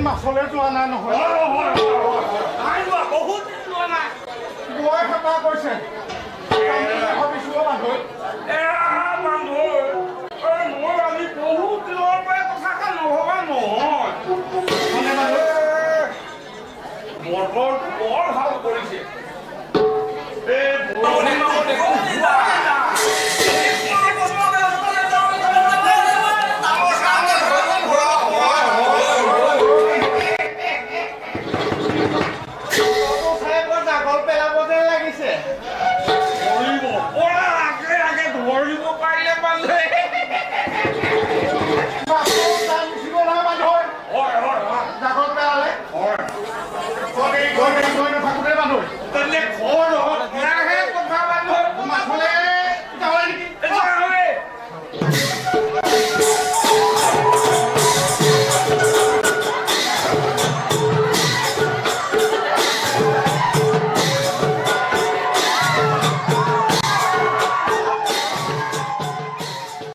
মাছলে যোৱা নাই নহয় বহুত বয় খাপা কৈছে ভাবিছো মানুহ মোৰ আমি বহুত দিনৰ পৰা কথাষাৰ নহবা নহয় বতৰটো বৰ ভাল কৰিছে ধৰিব পাৰিলে মানুহে